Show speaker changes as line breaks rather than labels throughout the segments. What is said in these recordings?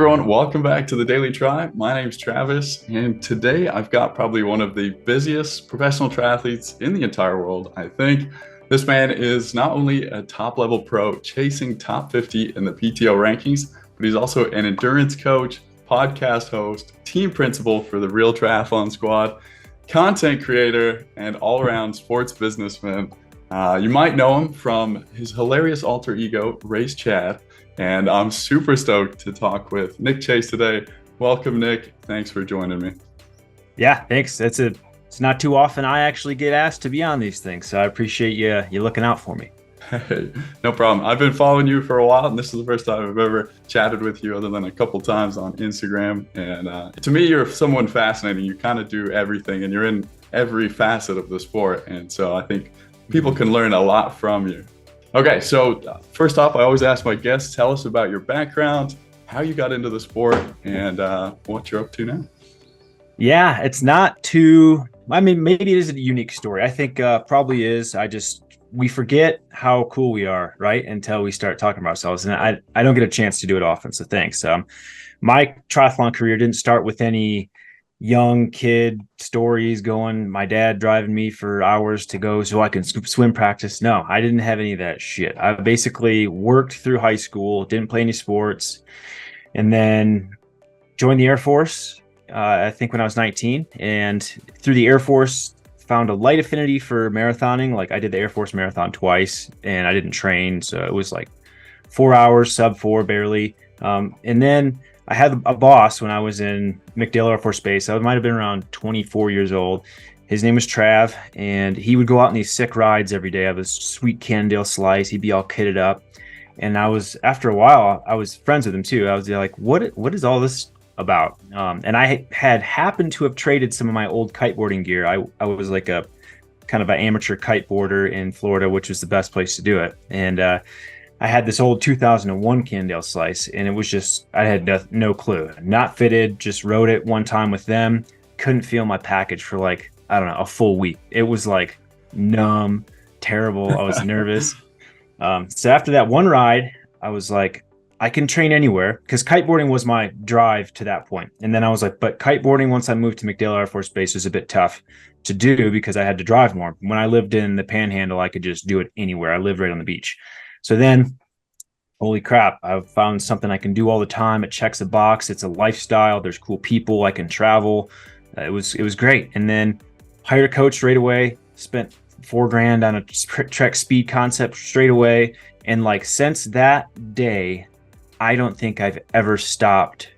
everyone, welcome back to the Daily Tri. My name's Travis, and today I've got probably one of the busiest professional triathletes in the entire world, I think. This man is not only a top-level pro chasing top 50 in the PTO rankings, but he's also an endurance coach, podcast host, team principal for the Real Triathlon Squad, content creator, and all-around sports businessman. You might know him from his hilarious alter ego, Race Chad. And I'm super stoked to talk with Nick Chase today. Welcome, Nick. Thanks for joining me.
Yeah, thanks. It's not too often I actually get asked to be on these things, so I appreciate you looking out for me.
Hey, no problem. I've been following you for a while, and this is the first time I've ever chatted with you other than a couple times on Instagram. And to me, you're someone fascinating. You kind of do everything, and you're in every facet of the sport. And so I think people can learn a lot from you. Okay, so first off, I always ask my guests, tell us about your background, how you got into the sport, and what you're up to now.
Yeah, it's not too, maybe it is a unique story. I think probably is. We forget how cool we are, right? Until we start talking about ourselves. And I don't get a chance to do it often, so thanks. My triathlon career didn't start with any young kid stories going, my dad driving me for hours to go so I can swim practice. No, I didn't have any of that shit. I basically worked through high school, didn't play any sports, and then joined the Air Force, I think when I was 19. And through the Air Force, found a light affinity for marathoning. Like I did the Air Force Marathon twice, and I didn't train. So it was like 4 hours, sub 4 barely. And then I had a boss when I was in MacDill Air Force Base. I might have been around 24 years old. His name was Trav, and he would go out on these sick rides every day. I have a sweet Cannondale slice. He'd be all kitted up. And after a while, I was friends with him too. I was like, what is all this about? And I had happened to have traded some of my old kiteboarding gear. I was like a kind of an amateur kiteboarder in Florida, which was the best place to do it. And I had this old 2001 Cannondale slice, and it was just, I had no clue. Not fitted, just rode it one time with them. Couldn't feel my package for like, I don't know, a full week. It was like numb, terrible. I was nervous. So after that one ride, I was like, I can train anywhere, because kiteboarding was my drive to that point. And then I was like, but kiteboarding, once I moved to MacDill Air Force Base, was a bit tough to do because I had to drive more. When I lived in the Panhandle, I could just do it anywhere. I lived right on the beach. So then, holy crap, I've found something I can do all the time. It checks a box. It's a lifestyle. There's cool people. I can travel. It was great. And then hired a coach straight away, spent $4,000 on a Trek speed concept straight away. And like since that day, I don't think I've ever stopped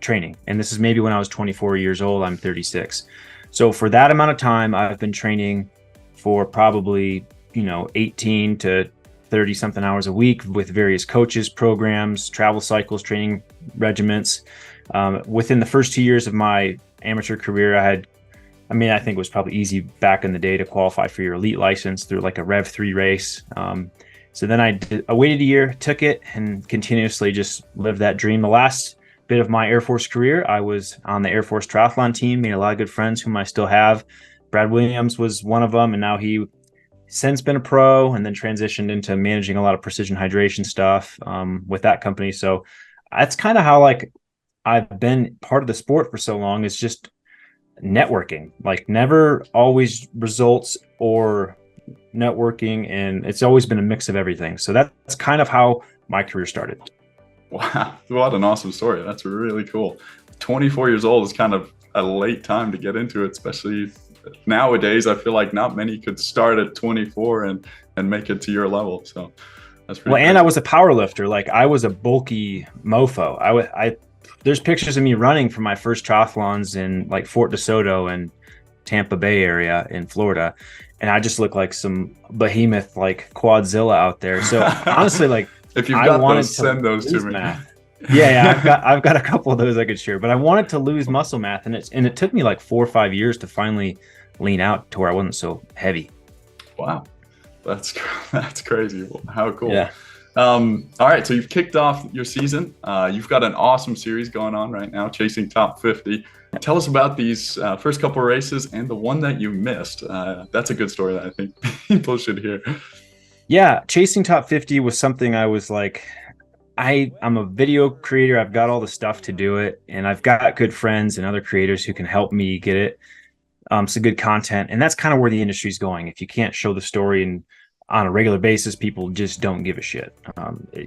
training. And this is maybe when I was 24 years old. I'm 36. So for that amount of time, I've been training for probably, 18 to 30 something hours a week with various coaches, programs, travel cycles, training regiments. Within the first 2 years of my amateur career, I think it was probably easy back in the day to qualify for your elite license through like a Rev 3 race. So then I waited a year, took it, and continuously just lived that dream. The last bit of my Air Force career, I was on the Air Force triathlon team, made a lot of good friends whom I still have. Brad Williams was one of them, and now he since been a pro and then transitioned into managing a lot of precision hydration stuff with that company. So that's kind of how like I've been part of the sport for so long, is just networking, like never always results or networking. And it's always been a mix of everything. So that's kind of how my career started.
Wow. What an awesome story. That's really cool. 24 years old is kind of a late time to get into it, especially nowadays. I feel like not many could start at 24 and make it to your level. So that's pretty
and I was a power lifter. Like I was a bulky mofo. There's pictures of me running from my first triathlons in like Fort DeSoto and Tampa Bay area in Florida. And I just look like some behemoth, like Quadzilla out there. So honestly, like
if you've got those, send those to me.
Math. Yeah, I've got a couple of those I could share, but I wanted to lose muscle mass, and it took me like 4 or 5 years to finally lean out to where I wasn't so heavy.
Wow, that's crazy. How cool.
Yeah.
All right, so you've kicked off your season. You've got an awesome series going on right now, chasing top 50. Tell us about these first couple of races and the one that you missed. That's a good story that I think people should hear.
Yeah, chasing top 50 was something I was like, I'm a video creator. I've got all the stuff to do it, and I've got good friends and other creators who can help me get it. Some good content, and that's kind of where the industry's going. If you can't show the story and on a regular basis, people just don't give a shit.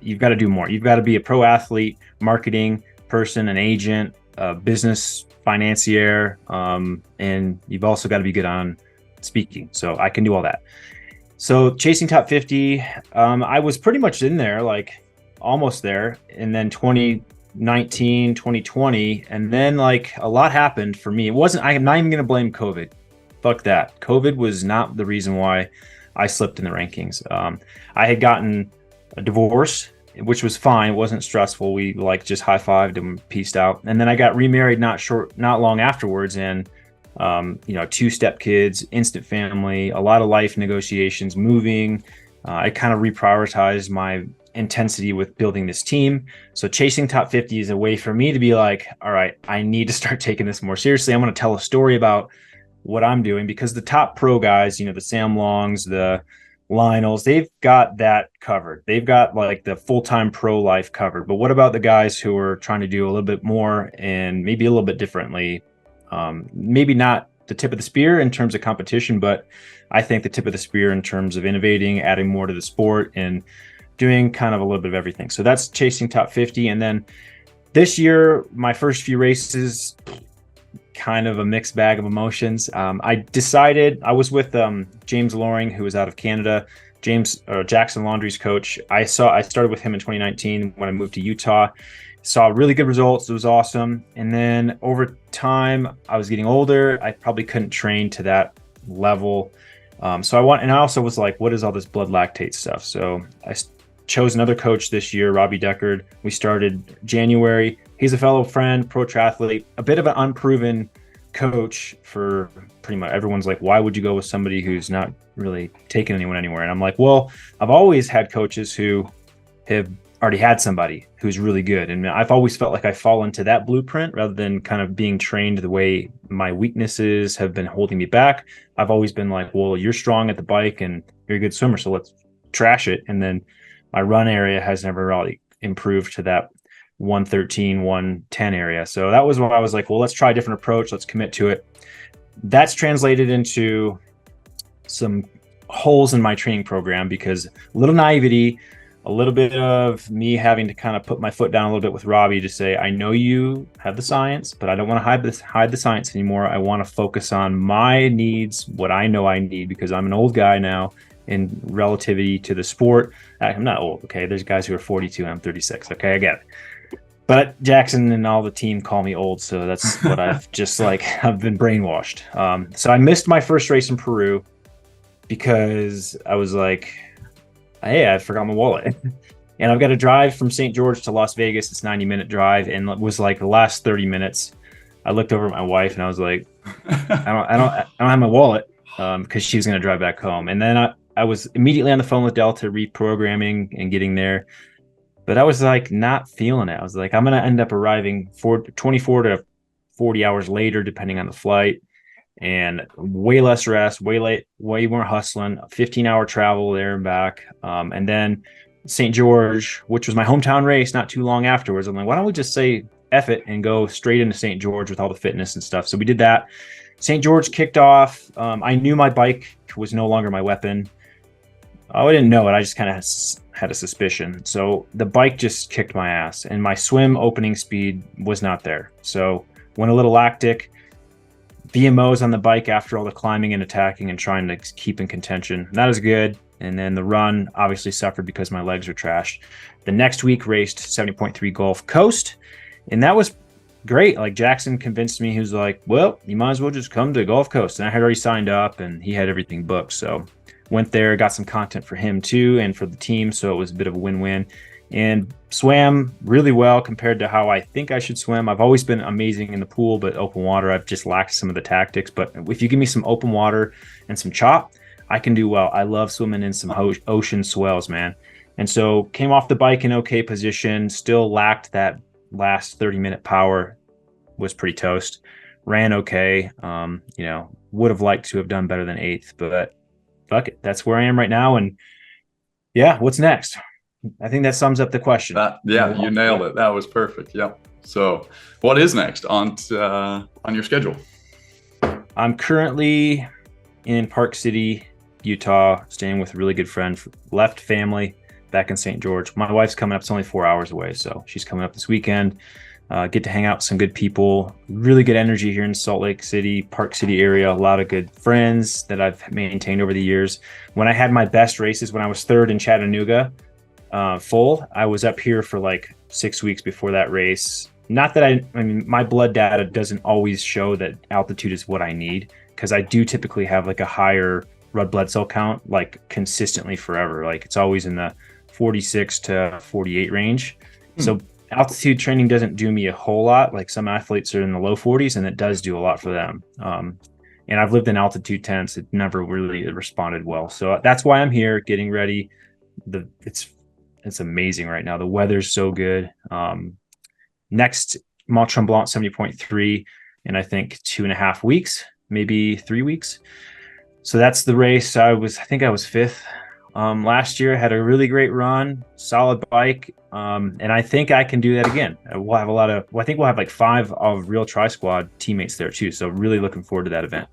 You've got to do more. You've got to be a pro athlete, marketing person, an agent, a business financier, and you've also got to be good on speaking. So I can do all that. So chasing top 50, I was pretty much in there, like almost there. And then 2019, 2020, and then like a lot happened for me. I'm not even going to blame COVID. Fuck that. COVID was not the reason why I slipped in the rankings. I had gotten a divorce, which was fine. It wasn't stressful. We like just high-fived and peaced out. And then I got remarried not long afterwards. And two step kids, instant family, a lot of life negotiations, moving. I kind of reprioritized my intensity with building this team. So chasing top 50 is a way for me to be like, all right, I need to start taking this more seriously. I'm going to tell a story about what I'm doing, because the top pro guys, the Sam Longs, the Lionels, they've got that covered. They've got like the full-time pro life covered. But what about the guys who are trying to do a little bit more and maybe a little bit differently? Maybe not the tip of the spear in terms of competition, but I think the tip of the spear in terms of innovating, adding more to the sport, and doing kind of a little bit of everything. So that's chasing top 50. And then this year, my first few races, kind of a mixed bag of emotions. I decided, I was with James Loring, who was out of Canada, Jackson Laundry's coach. I started with him in 2019 when I moved to Utah. Saw really good results. It was awesome. And then over time, I was getting older. I probably couldn't train to that level. I also was like, what is all this blood lactate stuff? So I chose another coach this year, Robbie Deckard. We started January. He's a fellow friend, pro triathlete, a bit of an unproven coach for pretty much everyone's like, why would you go with somebody who's not really taking anyone anywhere? And I'm like, well, I've always had coaches who have already had somebody who's really good. And I've always felt like I fall into that blueprint rather than kind of being trained the way my weaknesses have been holding me back. I've always been like, well, you're strong at the bike and you're a good swimmer, so let's trash it. And then my run area has never really improved to that 113, 110 area. So that was when I was like, well, let's try a different approach. Let's commit to it. That's translated into some holes in my training program because a little naivety, a little bit of me having to kind of put my foot down a little bit with Robbie to say, I know you have the science, but I don't want to hide the science anymore. I want to focus on my needs, what I know I need, because I'm an old guy now in relativity to the sport. I'm not old, okay? There's guys who are 42 and I'm 36, okay? I get it. But Jackson and all the team call me old, so that's what I've just like, I've been brainwashed. So I missed my first race in Peru because I was like, hey, I forgot my wallet. And I've got to drive from St. George to Las Vegas. It's a 90-minute drive. And it was like the last 30 minutes, I looked over at my wife and I was like, I don't have my wallet because she was going to drive back home. And then I was immediately on the phone with Delta reprogramming and getting there. But I was like not feeling it. I was like, I'm going to end up arriving 24 to 40 hours later, depending on the flight. And way less rest, way more hustling, 15-hour travel there and back. And then St. George, which was my hometown race, not too long afterwards. I'm like, why don't we just say F it and go straight into St. George with all the fitness and stuff? So we did that. St. George kicked off. I knew my bike was no longer my weapon. I didn't know it. I just kind of had a suspicion. So the bike just kicked my ass and my swim opening speed was not there. So went a little lactic. VMOs on the bike after all the climbing and attacking and trying to keep in contention. That was good. And then the run obviously suffered because my legs were trashed. The next week raced 70.3 Gulf Coast. And that was great. Like Jackson convinced me, he was like, well, you might as well just come to Gulf Coast. And I had already signed up and he had everything booked. So went there, got some content for him too and for the team. So it was a bit of a win-win. And swam really well compared to how I think I should swim. I've always been amazing in the pool, but open water, I've just lacked some of the tactics. But if you give me some open water and some chop, I can do well. I love swimming in some ocean swells, man. And so came off the bike in okay position, still lacked that last 30-minute power, was pretty toast. Ran okay. Would have liked to have done better than 8th, but fuck it. That's where I am right now. And yeah, what's next? I think that sums up the question.
Yeah, you nailed it. That was perfect. Yep. So what is next on your schedule?
I'm currently in Park City, Utah, staying with a really good friend, left family back in St. George. My wife's coming up. It's only 4 hours away, so she's coming up this weekend. Get to hang out with some good people. Really good energy here in Salt Lake City, Park City area. A lot of good friends that I've maintained over the years. When I had my best races, when I was third in Chattanooga, I was up here for like 6 weeks before that race. Not that I mean, my blood data doesn't always show that altitude is what I need, because I do typically have like a higher red blood cell count, like consistently forever. Like it's always in the 46 to 48 range. So altitude training doesn't do me a whole lot. Like some athletes are in the low 40s, and it does do a lot for them. And I've lived in altitude tents. It never really responded well. So that's why I'm here getting ready. It's amazing right now. The weather's so good. Next Mont Tremblant 70.3 in I think 2.5 weeks, maybe 3 weeks. So that's the race. I think I was fifth last year. Had a really great run, solid bike, and I think I can do that again. We'll have I think we'll have like 5 of Real Tri Squad teammates there too. So really looking forward to that event.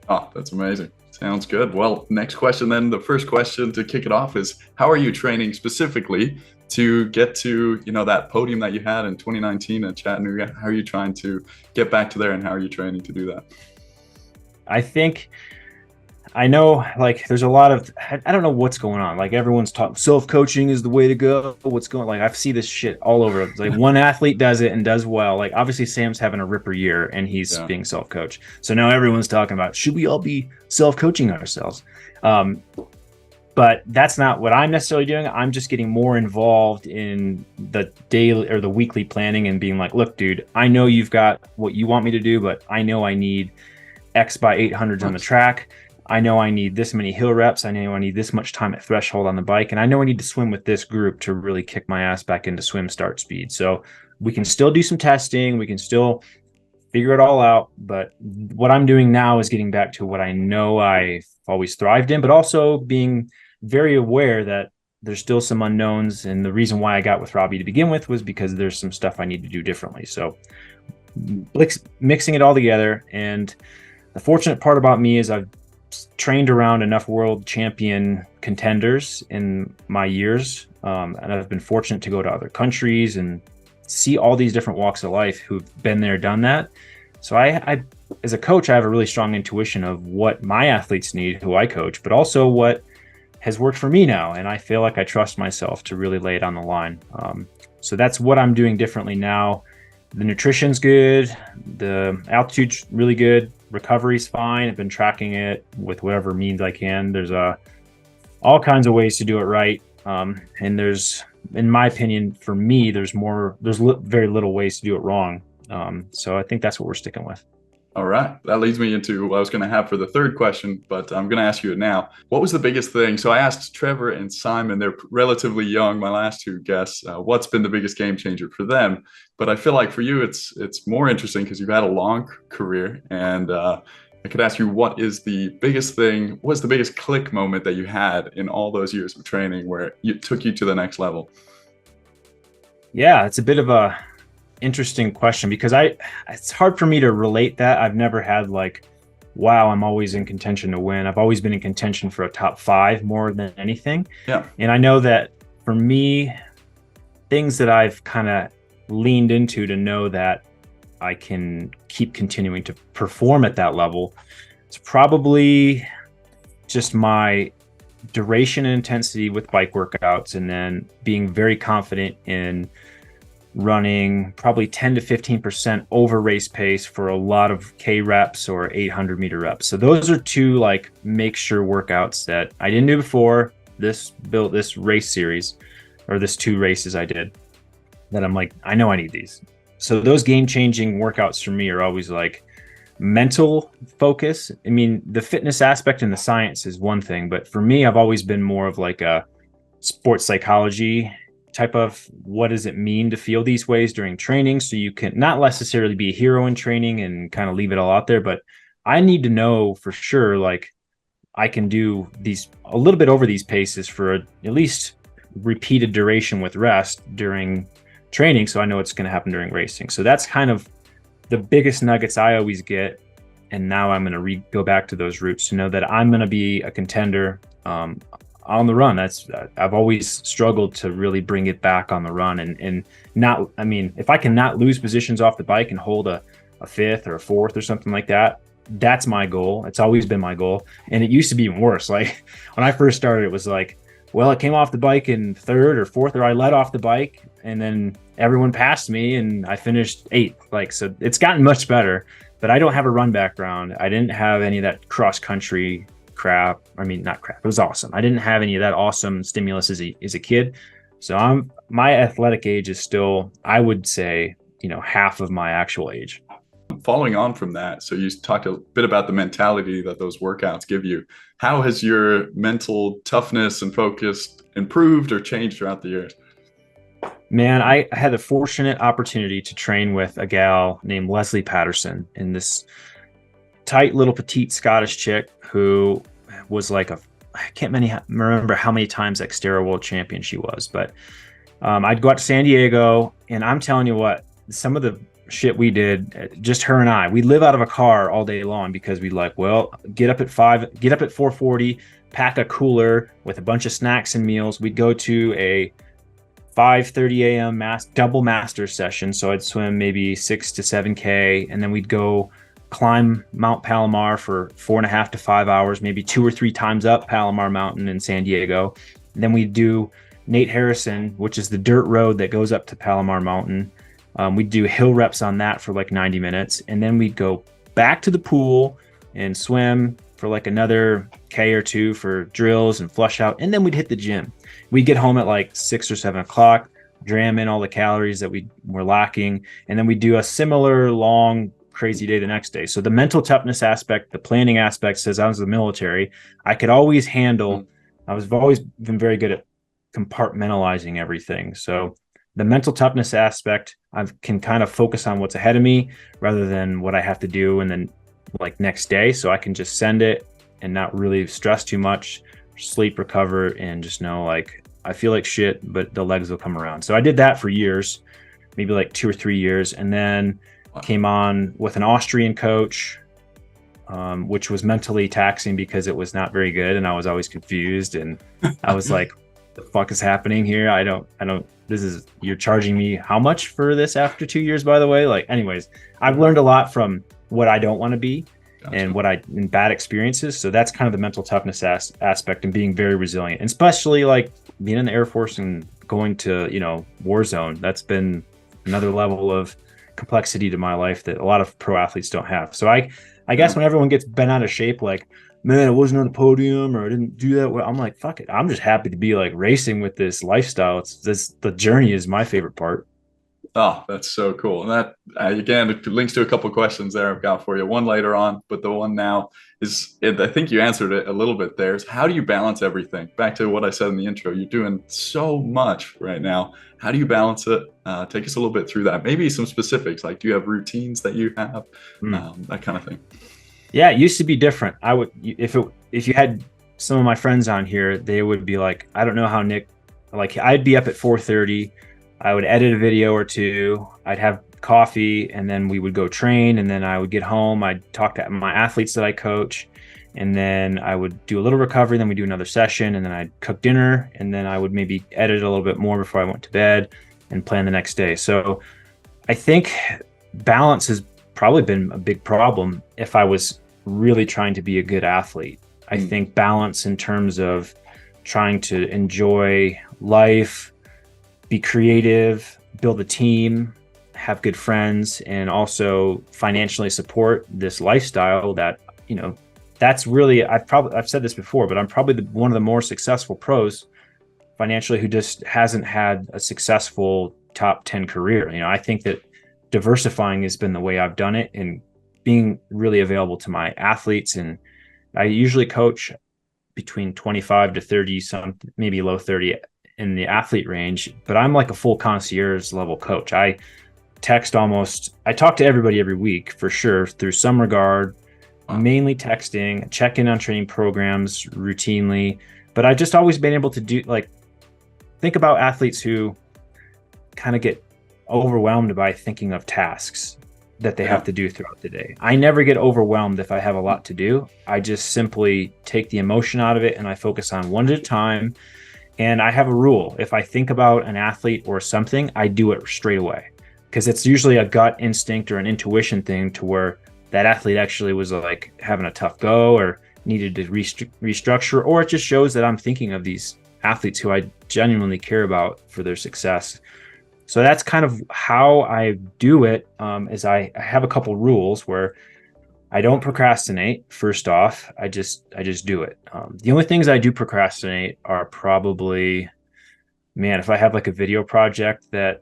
Oh, that's amazing. Sounds good. Well, next question then. The first question to kick it off is, how are you training specifically to get to, that podium that you had in 2019 at Chattanooga? How are you trying to get back to there, and how are you training to do that?
I know like there's a lot of, I don't know what's going on. Like everyone's talking self-coaching is the way to go. What's going, like I see this shit all over. It's like one athlete does it and does well. Like obviously Sam's having a ripper year and he's being self-coached. So now everyone's talking about, should we all be self-coaching ourselves? But that's not what I'm necessarily doing. I'm just getting more involved in the daily or the weekly planning and being like, look, dude, I know you've got what you want me to do, but I know I need X by 800s on the track. I know I need this many hill reps. I know I need this much time at threshold on the bike. And I know I need to swim with this group to really kick my ass back into swim start speed. So we can still do some testing. We can still figure it all out. But what I'm doing now is getting back to what I know I've always thrived in, but also being very aware that there's still some unknowns. And the reason why I got with Robbie to begin with was because there's some stuff I need to do differently. So mixing it all together. And the fortunate part about me is I've trained around enough world champion contenders in my years. And I've been fortunate to go to other countries and see all these different walks of life who've been there, done that. So I as a coach, I have a really strong intuition of what my athletes need, who I coach, but also what has worked for me now. And I feel like I trust myself to really lay it on the line. So that's what I'm doing differently now. The nutrition's good. The altitude's really good. Recovery's fine. I've been tracking it with whatever means I can. There's all kinds of ways to do it right. And there's, in my opinion, for me, there's very little ways to do it wrong. So I think that's what we're sticking with.
All right. That leads me into what I was going to have for the third question, but I'm going to ask you it now. What was the biggest thing? So I asked Trevor and Simon, they're relatively young, my last two guests, what's been the biggest game changer for them? But I feel like for you, it's more interesting because you've had a long career. And I could ask you, what is the biggest thing? What's the biggest click moment that you had in all those years of training where it took you to the next level?
Yeah, it's a bit of a interesting question because it's hard for me to relate that. I've never had like, wow, I'm always in contention to win. I've always been in contention for a top 5 more than anything.
Yeah.
And I know that for me, things that I've kind of leaned into to know that I can keep continuing to perform at that level, it's probably just my duration and intensity with bike workouts, and then being very confident in running probably 10 to 15% over race pace for a lot of K reps or 800 meter reps. So those are two like make sure workouts that I didn't do before this race series, or this 2 races I did, that I'm like, I know I need these. So those game changing workouts for me are always like mental focus. I mean, the fitness aspect and the science is one thing, but for me, I've always been more of like a sports psychology type of, what does it mean to feel these ways during training? So you can not necessarily be a hero in training and kind of leave it all out there, but I need to know for sure, like I can do these a little bit over these paces for at least repeated duration with rest during training. So I know it's going to happen during racing. So that's kind of the biggest nuggets I always get. And now I'm going to go back to those roots to know that I'm going to be a contender on the run. I've always struggled to really bring it back on the run and not, I mean, if I can not lose positions off the bike and hold a fifth or a fourth or something like that, that's my goal. It's always been my goal. And it used to be even worse. Like when I first started, it was like, well, I came off the bike in third or fourth, or I led off the bike and then everyone passed me and I finished eighth. Like, so it's gotten much better, but I don't have a run background. I didn't have any of that cross country crap. I mean, not crap. It was awesome. I didn't have any of that awesome stimulus as a kid. So my athletic age is still, I would say, half of my actual age.
Following on from that, so you talked a bit about the mentality that those workouts give you. How has your mental toughness and focus improved or changed throughout the years?
Man, I had the fortunate opportunity to train with a gal named Leslie Patterson, in this tight little petite Scottish chick who was like I can't remember how many times Xterra world champion she was, but I'd go out to San Diego, and I'm telling you what, some of the shit we did, just her and I, we'd live out of a car all day long because we'd get up at 4:40, pack a cooler with a bunch of snacks and meals. We'd go to a 5:30 a.m. double master session. So I'd swim maybe 6 to 7K, and then we'd go climb Mount Palomar for 4.5 to 5 hours, maybe 2 or 3 times up Palomar Mountain in San Diego. And then we'd do Nate Harrison, which is the dirt road that goes up to Palomar Mountain. We'd do hill reps on that for like 90 minutes. And then we'd go back to the pool and swim for like another K or 2 for drills and flush out. And then we'd hit the gym. We'd get home at like 6 or 7 o'clock, dram in all the calories that we were lacking. And then we'd do a similar long, crazy day the next day. So the mental toughness aspect, the planning aspect, says I was in the military, I could always handle, I've always been very good at compartmentalizing everything. So the mental toughness aspect, I can kind of focus on what's ahead of me rather than what I have to do and then like next day. So I can just send it and not really stress too much, sleep, recover, and just know like I feel like shit, but the legs will come around. So I did that for years, maybe like 2 or 3 years, and then came on with an Austrian coach, which was mentally taxing because it was not very good, and I was always confused, and I was like, "The fuck is happening here? I don't. You're charging me how much for this after 2 years, by the way?" Like, anyways, I've learned a lot from what I don't want to be. Gotcha. And in bad experiences. So that's kind of the mental toughness aspect and being very resilient, and especially like being in the Air Force and going to, war zone. That's been another level of complexity to my life that a lot of pro athletes don't have. So I guess when everyone gets bent out of shape, like, man, I wasn't on the podium or I didn't do that well, I'm like, fuck it. I'm just happy to be like racing with this lifestyle. The journey is my favorite part.
Oh, that's so cool. And that, again, it links to a couple of questions there I've got for you. One later on, but the one now is, I think you answered it a little bit there, is how do you balance everything? Back to what I said in the intro, you're doing so much right now. How do you balance it? Take us a little bit through that. Maybe some specifics, like do you have routines that you have? That kind of thing.
Yeah, it used to be different. I would, if you had some of my friends on here, they would be like, I don't know how Nick, like I'd be up at 4:30. I would edit a video or two, I'd have coffee, and then we would go train, and then I would get home, I'd talk to my athletes that I coach, and then I would do a little recovery, then we do another session, and then I'd cook dinner, and then I would maybe edit a little bit more before I went to bed and plan the next day. So I think balance has probably been a big problem if I was really trying to be a good athlete. I think balance in terms of trying to enjoy life, be creative, build a team, have good friends, and also financially support this lifestyle that, that's really, I've said this before, but I'm probably one of the more successful pros financially who just hasn't had a successful top 10 career. I think that diversifying has been the way I've done it, and being really available to my athletes. And I usually coach between 25 to 30, some maybe low 30 in the athlete range, but I'm like a full concierge level coach. I talk to everybody every week for sure through some regard, mainly texting, check in on training programs routinely. But I've just always been able to do, like, think about athletes who kind of get overwhelmed by thinking of tasks that they have to do throughout the day. I never get overwhelmed if I have a lot to do. I just simply take the emotion out of it and I focus on one at a time. And I have a rule. If I think about an athlete or something, I do it straight away, because it's usually a gut instinct or an intuition thing to where that athlete actually was like having a tough go or needed to restructure, or it just shows that I'm thinking of these athletes who I genuinely care about for their success. So that's kind of how I do it. Is I have a couple rules where I don't procrastinate. First off, I just do it. The only things I do procrastinate are probably, man, if I have like a video project that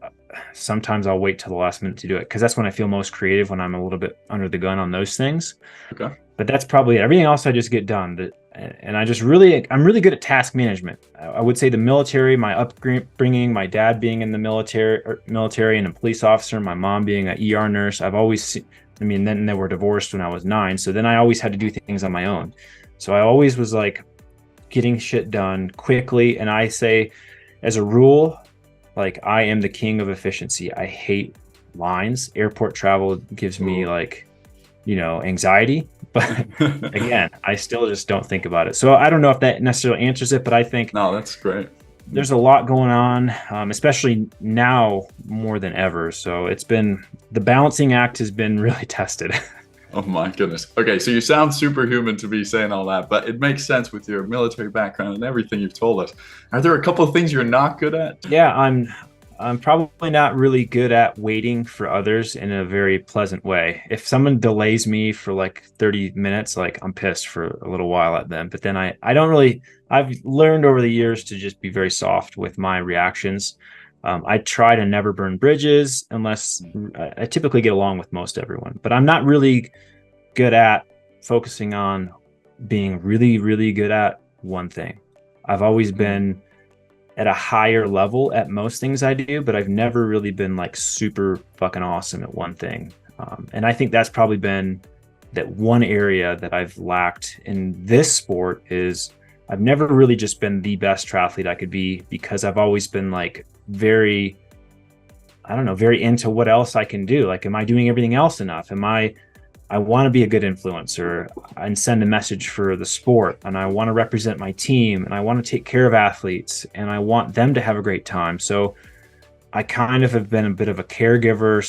sometimes I'll wait till the last minute to do it, because that's when I feel most creative, when I'm a little bit under the gun on those things.
Okay.
But that's probably it. Everything else I just get done. And I'm really good at task management. I would say the military, my upbringing, my dad being in the military and a police officer, my mom being an ER nurse. Then they were divorced when I was 9. So then I always had to do things on my own. So I always was like getting shit done quickly. And I say, as a rule, like, I am the king of efficiency. I hate lines. Airport travel gives me anxiety. But again, I still just don't think about it. So I don't know if that necessarily answers it, but I think
no, that's great.
There's a lot going on, especially now more than ever. So the balancing act has been really tested.
Oh my goodness. Okay, so you sound superhuman to be saying all that, but it makes sense with your military background and everything you've told us. Are there a couple of things you're not good at?
Yeah, I'm probably not really good at waiting for others in a very pleasant way. If someone delays me for like 30 minutes, like, I'm pissed for a little while at them. But then I've learned over the years to just be very soft with my reactions. I try to never burn bridges unless I typically get along with most everyone. But I'm not really good at focusing on being really, really good at one thing. I've always been at a higher level at most things I do, but I've never really been like super fucking awesome at one thing. And I think that's probably been that one area that I've lacked in this sport. Is I've never really just been the best triathlete I could be, because I've always been like very into what else I can do. Like, am I doing everything else enough? I want to be a good influencer and send a message for the sport, and I want to represent my team, and I want to take care of athletes, and I want them to have a great time. So I kind of have been a bit of a caregiver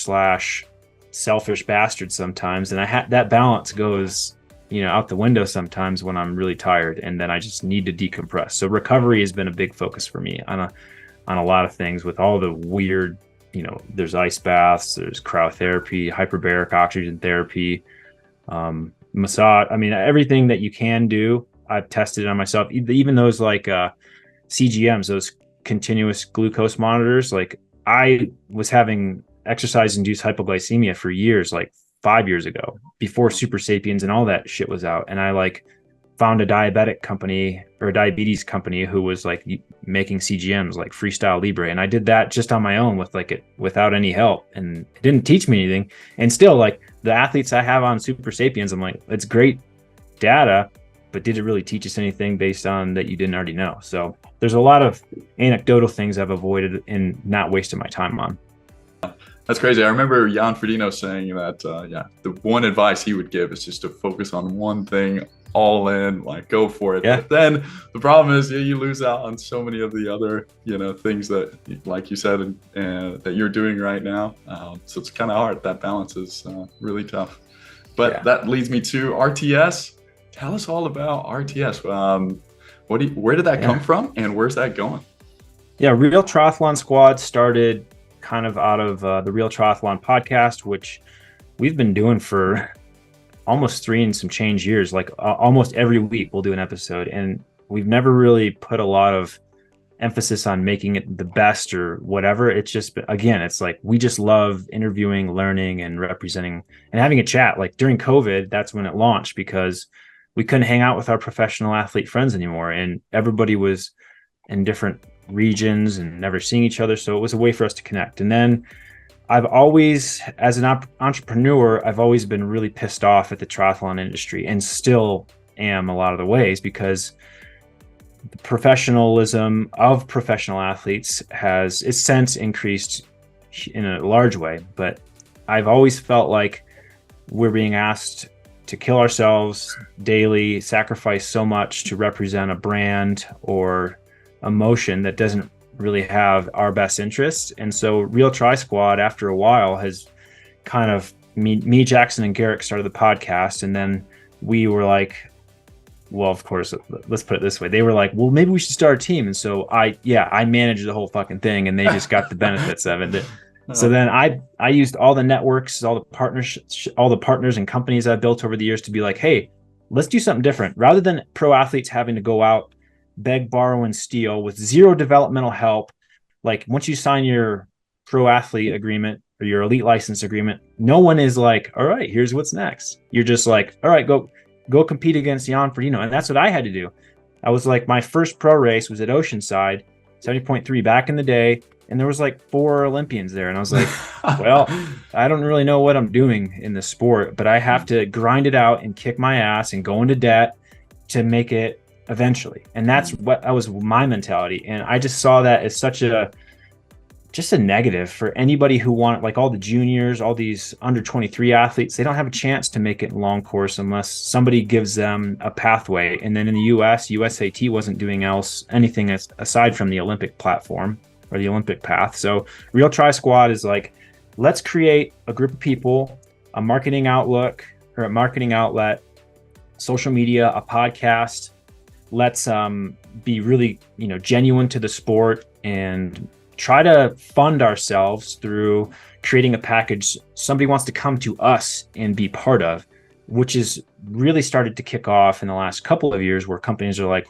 / selfish bastard sometimes, and that balance goes out the window sometimes when I'm really tired, and then I just need to decompress. So recovery has been a big focus for me on a lot of things, with all the weird, there's ice baths, there's cryotherapy, hyperbaric oxygen therapy, massage. I mean, everything that you can do, I've tested on myself. Even those like CGMs, those continuous glucose monitors. Like, I was having exercise-induced hypoglycemia for years, like 5 years ago, before Super Sapiens and all that shit was out. And I found a diabetic company or a diabetes company who was like making CGMs, like Freestyle Libre. And I did that just on my own without any help. And it didn't teach me anything. And still, like, the athletes I have on Super Sapiens, I'm like, it's great data, but did it really teach us anything based on that you didn't already know? So there's a lot of anecdotal things I've avoided and not wasted my time on.
That's crazy. I remember Jan Frodeno saying that, the one advice he would give is just to focus on one thing, all in, like, go for it.
Yeah.
But then the problem is, you lose out on so many of the other, things that, like you said, and that you're doing right now. So it's kind of hard. That balance is really tough. But that leads me to RTS. Tell us all about RTS. Where did that come from, and where's that going?
Yeah, Real Triathlon Squad started kind of out of the Real Triathlon podcast, which we've been doing for almost 3 and some change years. Like, almost every week we'll do an episode, and we've never really put a lot of emphasis on making it the best or whatever. It's just, again, it's like, we just love interviewing, learning, and representing and having a chat. Like, during COVID, that's when it launched, because we couldn't hang out with our professional athlete friends anymore, and everybody was in different regions and never seeing each other. So it was a way for us to connect. And then I've always, as an entrepreneur, I've always been really pissed off at the triathlon industry, and still am a lot of the ways, because the professionalism of professional athletes has it's since increased in a large way, but I've always felt like we're being asked to kill ourselves daily, sacrifice so much to represent a brand or emotion that doesn't really have our best interests. And so Real Tri Squad, after a while, has kind of me, Jackson, and Garrick started the podcast, and then we were like, well, of course, let's put it this way. They were like, well, maybe we should start a team. And so I managed the whole fucking thing, and they just got the benefits of it. So then I used all the networks, all the partnerships, all the partners and companies I've built over the years to be like, hey, let's do something different. Rather than pro athletes having to go out, beg, borrow, and steal with zero developmental help. Like once you sign your pro athlete agreement or your elite license agreement, no one is like, all right, here's what's next. You're just like, all right, go compete against Jan Frodeno. And that's what I had to do. I was like, my first pro race was at Oceanside, 70.3 back in the day. And there was like 4 Olympians there. And I was like, well, I don't really know what I'm doing in this sport, but I have to grind it out and kick my ass and go into debt to make it eventually. And that was my mentality. And I just saw that as such a negative for anybody who wanted, like all the juniors, all these under 23 athletes. They don't have a chance to make it in long course unless somebody gives them a pathway. And then in the US, USAT wasn't doing anything aside from the Olympic platform or the Olympic path. So Real Tri Squad is like, let's create a group of people, a marketing outlet, social media, a podcast. Let's be really, genuine to the sport and try to fund ourselves through creating a package somebody wants to come to us and be part of, which is really started to kick off in the last couple of years, where companies are like,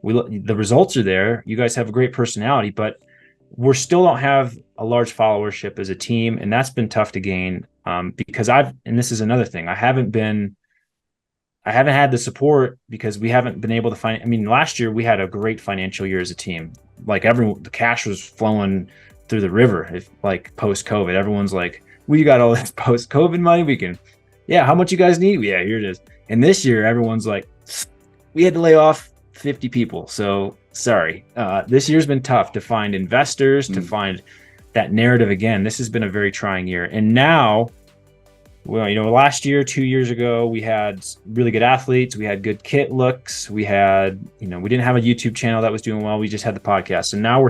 the results are there. You guys have a great personality, but we still don't have a large followership as a team. And that's been tough to gain because and this is another thing, I haven't had the support because we haven't been able to find. I mean, last year we had a great financial year as a team. Like the cash was flowing through the river. If like post COVID, everyone's like, we got all this post COVID money. How much you guys need? Yeah, here it is. And this year, everyone's like, we had to lay off 50 people. So sorry. This year's been tough to find investors, to find that narrative again. This has been a very trying year. And now, well, last year, 2 years ago, we had really good athletes. We had good kit looks. We had, we didn't have a YouTube channel that was doing well. We just had the podcast. And now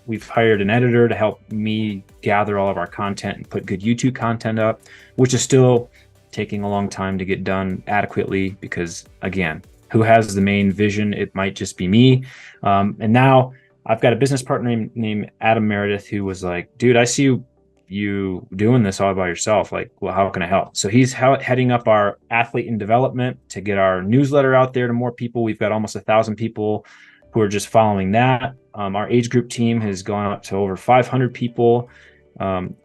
we've hired an editor to help me gather all of our content and put good YouTube content up, which is still taking a long time to get done adequately because, again, who has the main vision? It might just be me. And now I've got a business partner named Adam Meredith who was like, dude, I see you doing this all by yourself. Like, well, how can I help? So he's heading up our athlete and development to get our newsletter out there to more people. We've got almost 1,000 people who are just following that. Our age group team has gone up to over 500 people.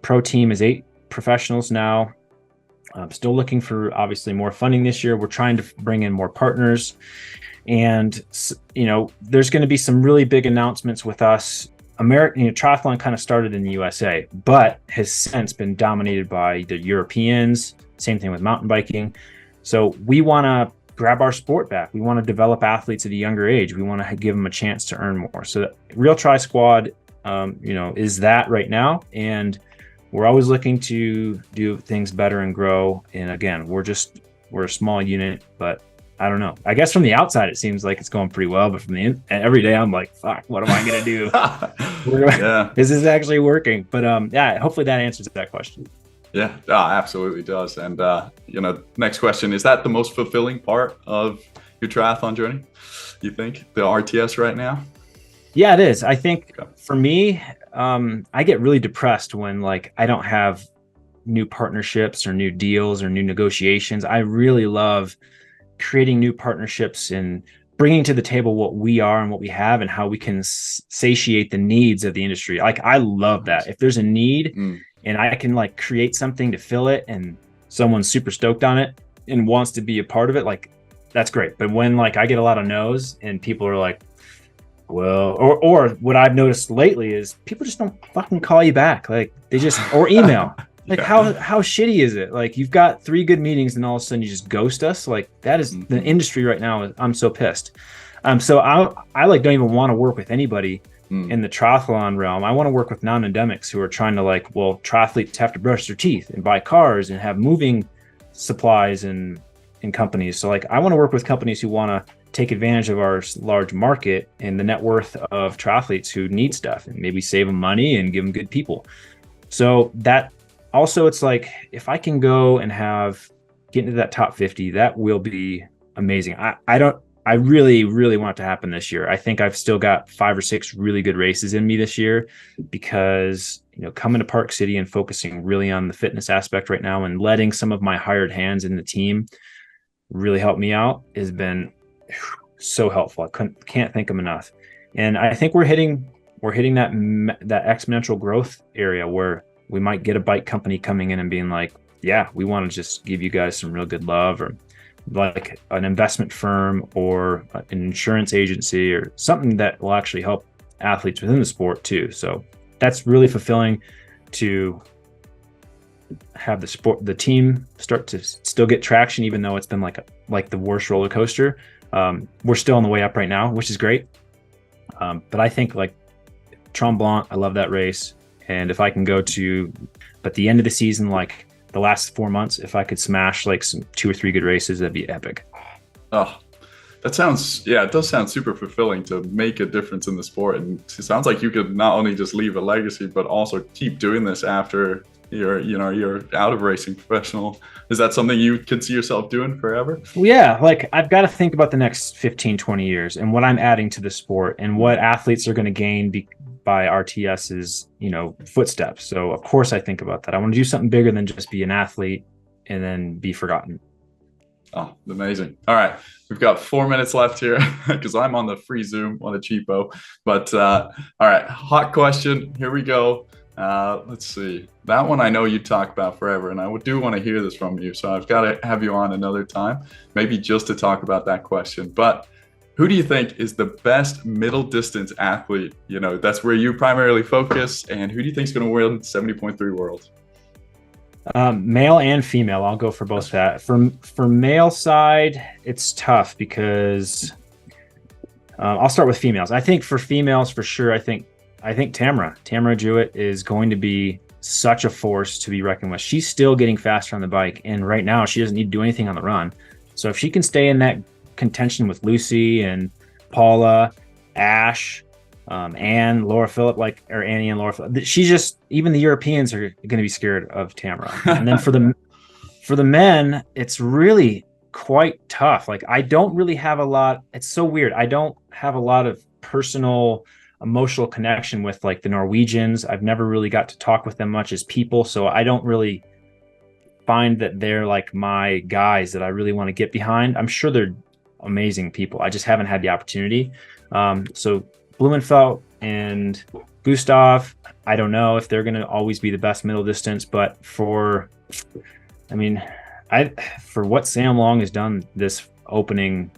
Pro team is 8 professionals now. I'm still looking for obviously more funding this year. We're trying to bring in more partners, and there's going to be some really big announcements with us. Triathlon kind of started in the USA, but has since been dominated by the Europeans. Same thing with mountain biking. So we want to grab our sport back. We want to develop athletes at a younger age. We want to give them a chance to earn more. So Real Tri Squad, is that right now. And we're always looking to do things better and grow. And again, we're a small unit, but I don't know. I guess from the outside, it seems like it's going pretty well, but from every day I'm like, fuck, what am I going to do? Is this actually working? But hopefully that answers that question.
Yeah, absolutely does. And, next question, is that the most fulfilling part of your triathlon journey? You think the RTS right now?
Yeah, it is. I think for me, I get really depressed when I don't have new partnerships or new deals or new negotiations. I really love creating new partnerships and bringing to the table what we are and what we have and how we can satiate the needs of the industry. I love that. If there's a need and I can create something to fill it and someone's super stoked on it and wants to be a part of it, that's great. But when I get a lot of no's and people are like, well, or what I've noticed lately is people just don't fucking call you back. They just, or email. Like
Yeah.
how shitty is it? Like you've got 3 good meetings and all of a sudden you just ghost us. Like that is the
Mhm.
industry right now. I'm so pissed. So I like don't even want to work with anybody
Mm.
in the triathlon realm. I want to work with non-endemics who are trying to like, well, triathletes have to brush their teeth and buy cars and have moving supplies and companies. So like I want to work with companies who want to take advantage of our large market and the net worth of triathletes who need stuff and maybe save them money and give them good people. So that also it's like if I can go and get into that top 50, that will be amazing. I really, really want it to happen this year. I think I've still got 5 or 6 really good races in me this year because, coming to Park City and focusing really on the fitness aspect right now and letting some of my hired hands in the team really help me out has been so helpful. Can't thank them enough. And I think we're hitting that exponential growth area where we might get a bike company coming in and being like, yeah, we want to just give you guys some real good love, or like an investment firm or an insurance agency or something that will actually help athletes within the sport too. So that's really fulfilling to have the team start to still get traction, even though it's been like the worst roller coaster. We're still on the way up right now, which is great. But I think like Tremblant, I love that race. And if I can but the end of the season, like the last 4 months, if I could smash like some 2 or 3 good races, that'd be epic.
Oh, it does sound super fulfilling to make a difference in the sport. And it sounds like you could not only just leave a legacy, but also keep doing this after you're out of racing professional. Is that something you could see yourself doing forever?
Well, yeah, like I've got to think about the next 15, 20 years and what I'm adding to the sport and what athletes are going to gain by RTS's, footsteps. So of course I think about that. I want to do something bigger than just be an athlete and then be forgotten.
Oh, amazing. All right. We've got 4 minutes left here because I'm on the free Zoom on a cheapo. But all right, hot question. Here we go. Let's see. That one I know you talk about forever, and I do want to hear this from you. So I've got to have you on another time, maybe just to talk about that question. But who do you think is the best middle distance athlete? That's where you primarily focus. And who do you think is going to win 70.3 World?
Male and female. I'll go for both that. For male side, it's tough because I'll start with females. I think for females, for sure, I think Tamara Jewett is going to be such a force to be reckoned with. She's still getting faster on the bike, and right now she doesn't need to do anything on the run. So if she can stay in that contention with Lucy and Paula, Ash, Annie and Laura Phillip, she's just, even the Europeans are going to be scared of Tamara. And then for the men, it's really quite tough. Like I don't really have a lot. It's so weird. I don't have a lot of personal emotional connection with like the Norwegians. I've never really got to talk with them much as people, so I don't really find that they're like my guys that I really want to get behind. I'm sure they're amazing people. I just haven't had the opportunity. So Blumenfeld and Gustav, I don't know if they're going to always be the best middle distance, but for what Sam Long has done this opening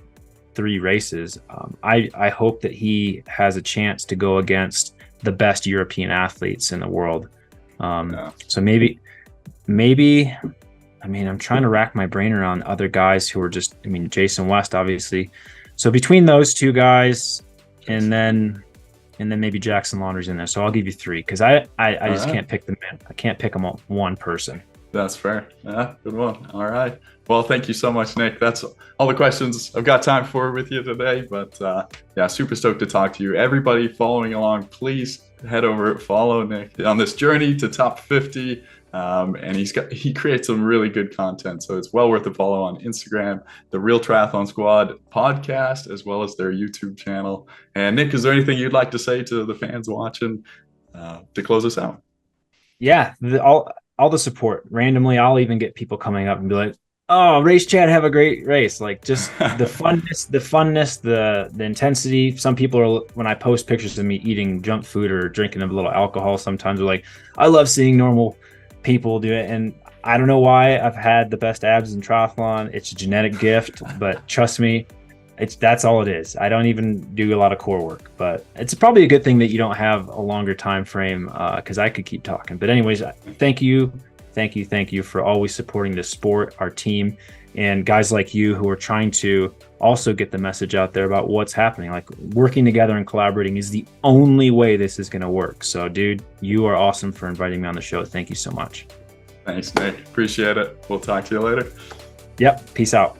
3 races, I hope that he has a chance to go against the best European athletes in the world. So maybe I'm trying to rack my brain around other guys who are just, Jason West, obviously. So between those 2 guys and then maybe Jackson Laundry's in there. So I'll give you 3 because I just can't pick them in. I can't pick them on one person.
That's fair. Yeah, good one. All right. Well, thank you so much, Nick. That's all the questions I've got time for with you today. But super stoked to talk to you. Everybody following along, please head over, follow Nick on this journey to top 50. And he creates some really good content. So it's well worth a follow on Instagram, the Real Triathlon Squad podcast, as well as their YouTube channel. And Nick, is there anything you'd like to say to the fans watching to close us out?
Yeah, all the support. Randomly, I'll even get people coming up and be like, "Oh, Race Chat, have a great race!" Like just the funness, the intensity. Some people are, when I post pictures of me eating junk food or drinking a little alcohol, sometimes they're like, "I love seeing normal people do it," and I don't know why I've had the best abs in triathlon. It's a genetic gift, but trust me, that's all it is. I don't even do a lot of core work, but it's probably a good thing that you don't have a longer time frame because I could keep talking. But anyways, thank you Thank you for always supporting this sport, our team, and guys like you who are trying to also get the message out there about what's happening. Like, working together and collaborating is the only way this is going to work. So, dude, you are awesome for inviting me on the show. Thank you so much.
Thanks, Nick. Appreciate it. We'll talk to you later.
Yep. Peace out.